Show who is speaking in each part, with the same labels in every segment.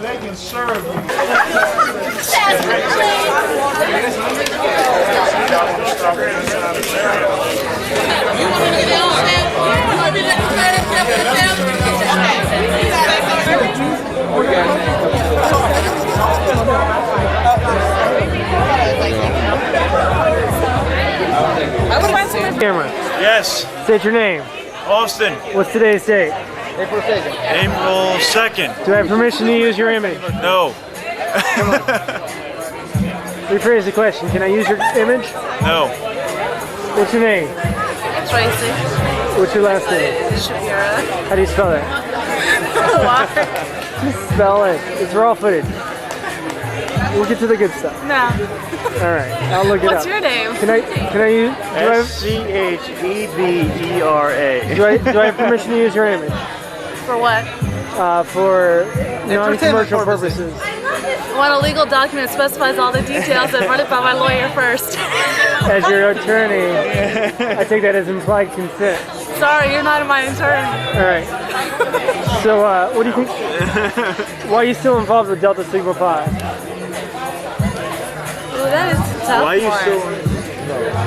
Speaker 1: they can serve you.
Speaker 2: Camera.
Speaker 1: Yes.
Speaker 2: State your name.
Speaker 1: Austin.
Speaker 2: What's today's date?
Speaker 1: April 2nd.
Speaker 2: Do I have permission to use your image?
Speaker 1: No.
Speaker 2: Rephrase the question. Can I use your image?
Speaker 1: No.
Speaker 2: What's your name?
Speaker 3: Tracy.
Speaker 2: What's your last name?
Speaker 3: Shapira.
Speaker 2: How do you spell that?
Speaker 3: Why?
Speaker 2: Spell it. It's raw footage. We'll get to the good stuff.
Speaker 3: No.
Speaker 2: All right. I'll look it up.
Speaker 3: What's your name?
Speaker 2: Can I use?
Speaker 1: SCHEBERA.
Speaker 2: Do I have permission to use your image?
Speaker 3: For what?
Speaker 2: For non-commercial purposes.
Speaker 3: I want a legal document that specifies all the details and run it by my lawyer first.
Speaker 2: As your attorney, I take that as implied consent.
Speaker 3: Sorry, you're not my attorney.
Speaker 2: All right. So, what do you think? Why are you still involved with Delta Sigma Pi?
Speaker 3: Ooh, that is a tough
Speaker 1: Why are you
Speaker 3: one.
Speaker 1: so...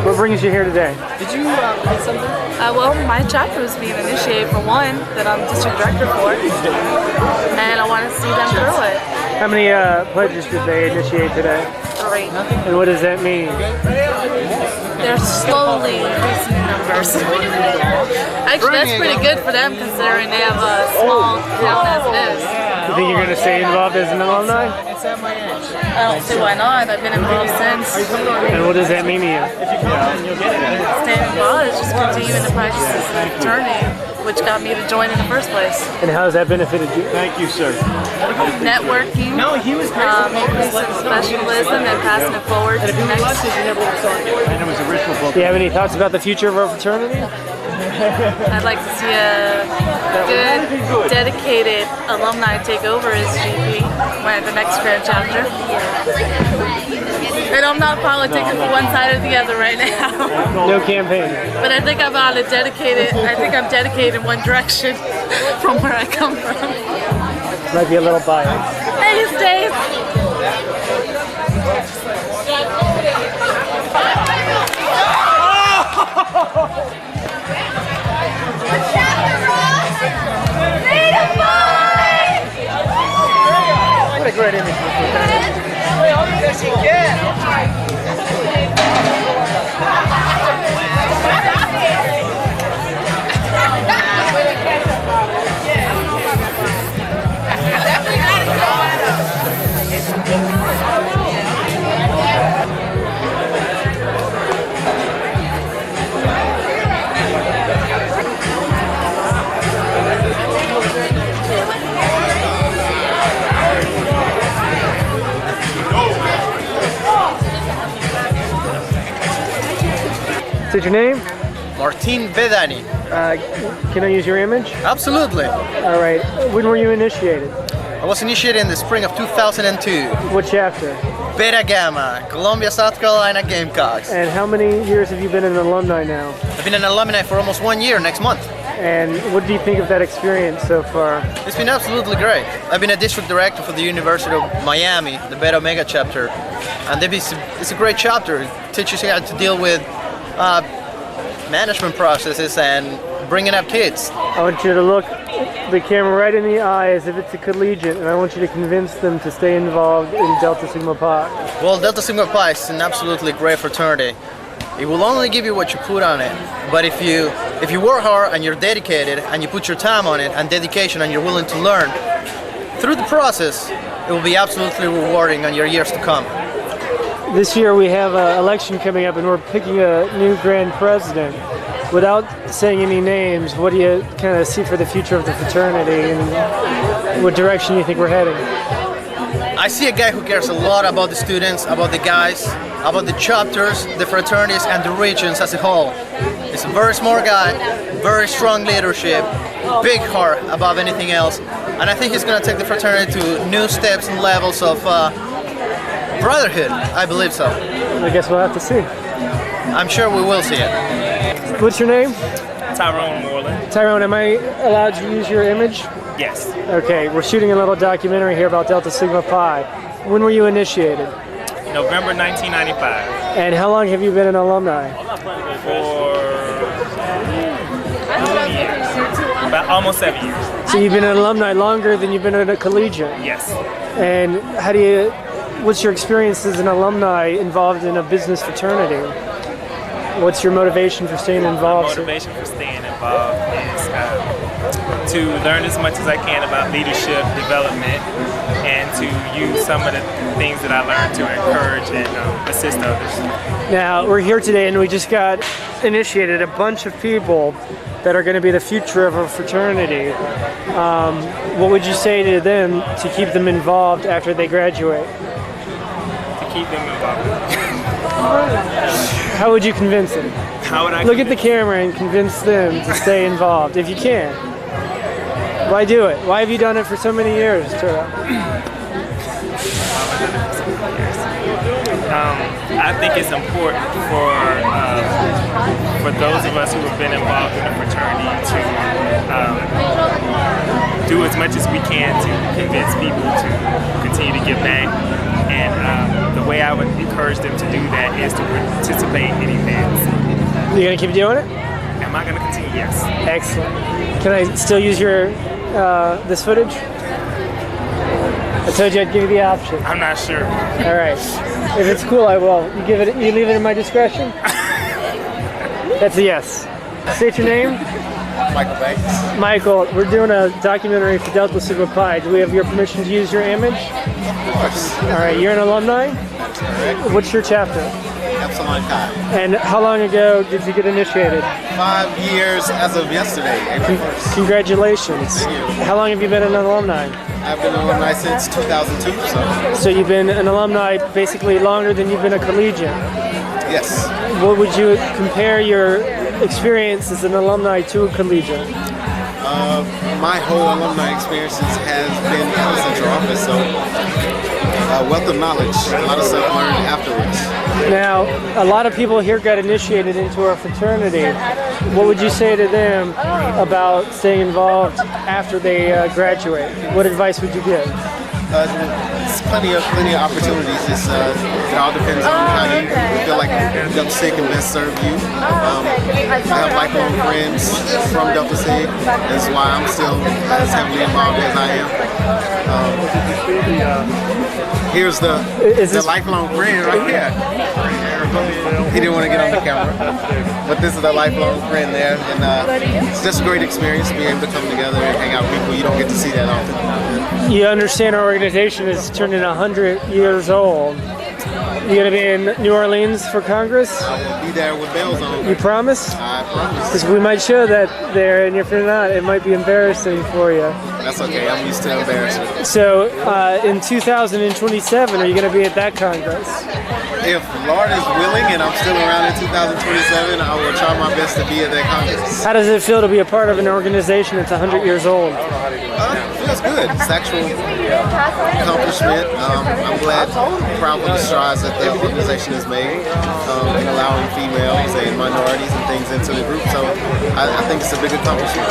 Speaker 2: What brings you here today?
Speaker 4: Did you play something?
Speaker 3: Well, my chapter was being initiated for one that I'm district director for, and I want to see them through it.
Speaker 2: How many pledges did they initiate today?
Speaker 3: 3.
Speaker 2: And what does that mean?
Speaker 3: They're slowly increasing in numbers. Actually, that's pretty good for them considering they have a small town as it is.
Speaker 2: You think you're going to stay involved as an alumni?
Speaker 4: It's at my age.
Speaker 3: I don't see why not. I've been involved since.
Speaker 2: And what does that mean to you?
Speaker 3: Staying involved is just continuing the practice as an attorney, which got me to join in the first place.
Speaker 2: And how has that benefited you?
Speaker 1: Thank you, sir.
Speaker 3: Networking, increasing professionalism, and passing it forward to the next.
Speaker 1: And it was a ritual book.
Speaker 2: Do you have any thoughts about the future of our fraternity?
Speaker 3: I'd like to see a good, dedicated alumni take over as GP at the next grand chapter. And I'm not politicking for one side or the other right now.
Speaker 2: No campaign.
Speaker 3: But I think I'm dedicated in one direction from where I come from.
Speaker 2: Might be a little biased.
Speaker 3: Hey, Dave.
Speaker 2: What a great image.
Speaker 4: Yes, you can.
Speaker 2: State your name?
Speaker 4: Martin Bedani.
Speaker 2: Can I use your image?
Speaker 4: Absolutely.
Speaker 2: All right. When were you initiated?
Speaker 4: I was initiated in the spring of 2002.
Speaker 2: What chapter?
Speaker 4: Beta Gamma, Columbia, South Carolina Gamecocks.
Speaker 2: And how many years have you been an alumni now?
Speaker 4: I've been an alumni for almost 1 year next month.
Speaker 2: And what do you think of that experience so far?
Speaker 4: It's been absolutely great. I've been a district director for the University of Miami, the Beta Omega chapter. And it's a great chapter. It teaches you how to deal with management processes and bringing up kids.
Speaker 2: I want you to look the camera right in the eye as if it's a collegiate, and I want you to convince them to stay involved in Delta Sigma Pi.
Speaker 4: Well, Delta Sigma Pi is an absolutely great fraternity. It will only give you what you put on it. But if you work hard and you're dedicated and you put your time on it and dedication and you're willing to learn, through the process, it will be absolutely rewarding in your years to come.
Speaker 2: This year we have an election coming up and we're picking a new grand president. Without saying any names, what do you kind of see for the future of the fraternity and what direction you think we're heading?
Speaker 4: I see a guy who cares a lot about the students, about the guys, about the chapters, the fraternities, and the regions as a whole. He's a very smart guy, very strong leadership, big heart above anything else, and I think he's going to take the fraternity to new steps and levels of brotherhood. I believe so.
Speaker 2: I guess we'll have to see.
Speaker 4: I'm sure we will see it.
Speaker 2: What's your name?
Speaker 5: Tyrone Moreland.
Speaker 2: Tyrone, am I allowed to use your image?
Speaker 5: Yes.
Speaker 2: Okay, we're shooting a little documentary here about Delta Sigma Pi. When were you initiated?
Speaker 5: November 1995.
Speaker 2: And how long have you been an alumni?
Speaker 5: For about almost 7 years.
Speaker 2: So you've been an alumni longer than you've been a collegiate.
Speaker 5: Yes.
Speaker 2: And what's your experience as an alumni involved in a business fraternity? What's your motivation for staying involved?
Speaker 5: My motivation for staying involved is to learn as much as I can about leadership development and to use some of the things that I learned to encourage and assist others.
Speaker 2: Now, we're here today and we just got initiated a bunch of people that are going to be the future of a fraternity. What would you say to them to keep them involved after they graduate?
Speaker 5: To keep them involved.
Speaker 2: How would you convince them?
Speaker 5: How would I
Speaker 2: Look at the camera and convince them to stay involved, if you can. Why do it? Why have you done it for so many years, Turtle?
Speaker 5: I think it's important for those of us who have been involved in a fraternity to do as much as we can to convince people to continue to give back. And the way I would encourage them to do that is to participate in events.
Speaker 2: You gonna keep doing it?
Speaker 5: Am I gonna continue? Yes.
Speaker 2: Excellent. Can I still use your this footage? I told you I'd give you the option.
Speaker 5: I'm not sure.
Speaker 2: All right. If it's cool, I will. You leave it in my discretion? That's a yes. State your name.
Speaker 6: Michael Banks.
Speaker 2: Michael, we're doing a documentary for Delta Sigma Pi. Do we have your permission to use your image?
Speaker 6: Of course.
Speaker 2: All right, you're an alumni?
Speaker 6: That's correct.
Speaker 2: What's your chapter?
Speaker 6: Epsilon Chi.
Speaker 2: And how long ago did you get initiated?
Speaker 6: 5 years as of yesterday, April 1st.
Speaker 2: Congratulations.
Speaker 6: Thank you.
Speaker 2: How long have you been an alumni?
Speaker 6: I've been an alumni since 2002,
Speaker 2: So you've been an alumni basically longer than you've been a collegiate.
Speaker 6: yes.
Speaker 2: What would you compare your experience as an alumni to a collegiate?
Speaker 6: My whole alumni experiences has been in the central office, so wealth of knowledge, a lot of stuff learned afterwards.
Speaker 2: Now, a lot of people here got initiated into our fraternity. What would you say to them about staying involved after they graduate? What advice would you give?
Speaker 6: It's plenty of opportunities. It all depends on how you feel like Delta Sig can best serve you. I have lifelong friends from Delta Sig. That's why I'm still as heavily involved as I am. Here's the lifelong friend right here. He didn't want to get on the camera, but this is a lifelong friend there, and it's just a great experience to be able to come together and hang out with people. You don't get to see that often.
Speaker 2: You understand our organization is turning 100 years old. You gonna be in New Orleans for Congress?
Speaker 6: I will be there with bells on.
Speaker 2: You promise?
Speaker 6: I promise.
Speaker 2: Because we might show that there, and if you're not, it might be embarrassing for you.
Speaker 6: That's okay. I'm used to embarrassment.
Speaker 2: So, in 2027, are you going to be at that Congress?
Speaker 6: If Lord is willing and I'm still around in 2027, I will try my best to be at that Congress.
Speaker 2: How does it feel to be a part of an organization that's 100 years old?
Speaker 6: Feels good. It's actual accomplishment. I'm glad, proud of the strides that the organization has made in allowing females and minorities and things into the group. So I think it's a big accomplishment.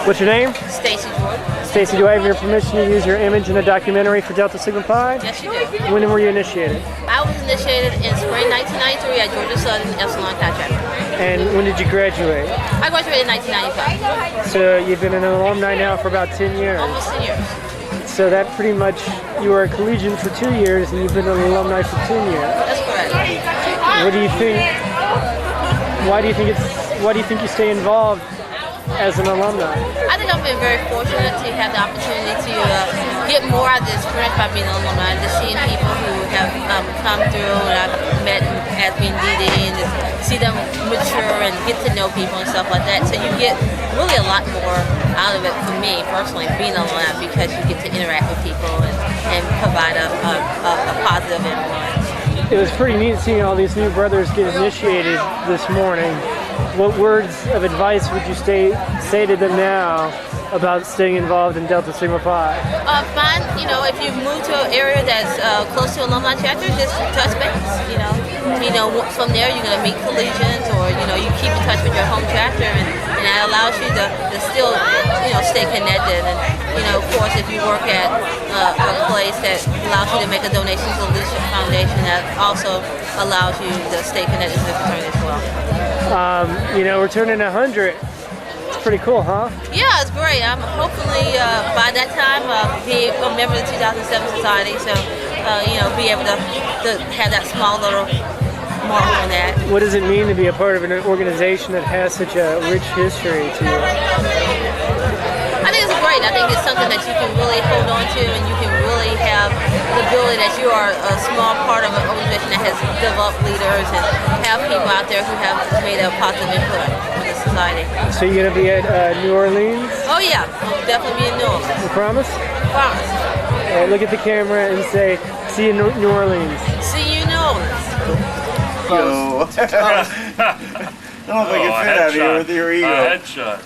Speaker 2: What's your name?
Speaker 3: Stacy Jordan.
Speaker 2: Stacy, do I have your permission to use your image in a documentary for Delta Sigma Pi?
Speaker 3: Yes, you do.
Speaker 2: When were you initiated?
Speaker 3: I was initiated in spring 1993 at Georgia Southern Epsilon Chi chapter.
Speaker 2: And when did you graduate?
Speaker 3: I graduated in 1995.
Speaker 2: So you've been an alumni now for about 10 years.
Speaker 3: Almost 10 years.
Speaker 2: So that pretty much, you were a collegian for 2 years and you've been an alumni for 10 years.
Speaker 3: That's correct.
Speaker 2: What do you think, why do you think you stay involved as an alumni?
Speaker 3: I think I've been very fortunate to have the opportunity to get more out of the experience by being an alumni, and just seeing people who have come through and I've met as being DD, and just see them mature and get to know people and stuff like that. So you get really a lot more out of it for me personally, being an alumni, because you get to interact with people and provide a positive influence.
Speaker 2: It was pretty neat seeing all these new brothers get initiated this morning. What words of advice would you say to them now about staying involved in Delta Sigma Pi?
Speaker 3: Find, if you move to an area that's close to alumni chapter, just touch base. From there you're gonna meet collegians, or you keep in touch with your home chapter, and that allows you to still, stay connected. And of course, if you work at a place that allows you to make a donation to the Leadership Foundation, that also allows you to stay connected to the fraternity as well.
Speaker 2: We're turning 100. It's pretty cool, huh?
Speaker 3: Yeah, it's great. I'm hopefully by that time be a member of the 2007 Society, so be able to have that small little mark on that.
Speaker 2: What does it mean to be a part of an organization that has such a rich history to you?
Speaker 3: I think it's great. I think it's something that you can really hold on to, and you can really have the ability that you are a small part of an organization that has developed leaders and have people out there who have made a positive input on the society.
Speaker 2: So you're going to be at New Orleans?
Speaker 3: Oh yeah, I'll definitely be in New Orleans.
Speaker 2: You promise?
Speaker 3: Promise.
Speaker 2: Look at the camera and say, see you in New Orleans.
Speaker 3: See you in New Orleans.
Speaker 1: Yo. I don't know if I can fit out here with your ego.
Speaker 7: Headshot.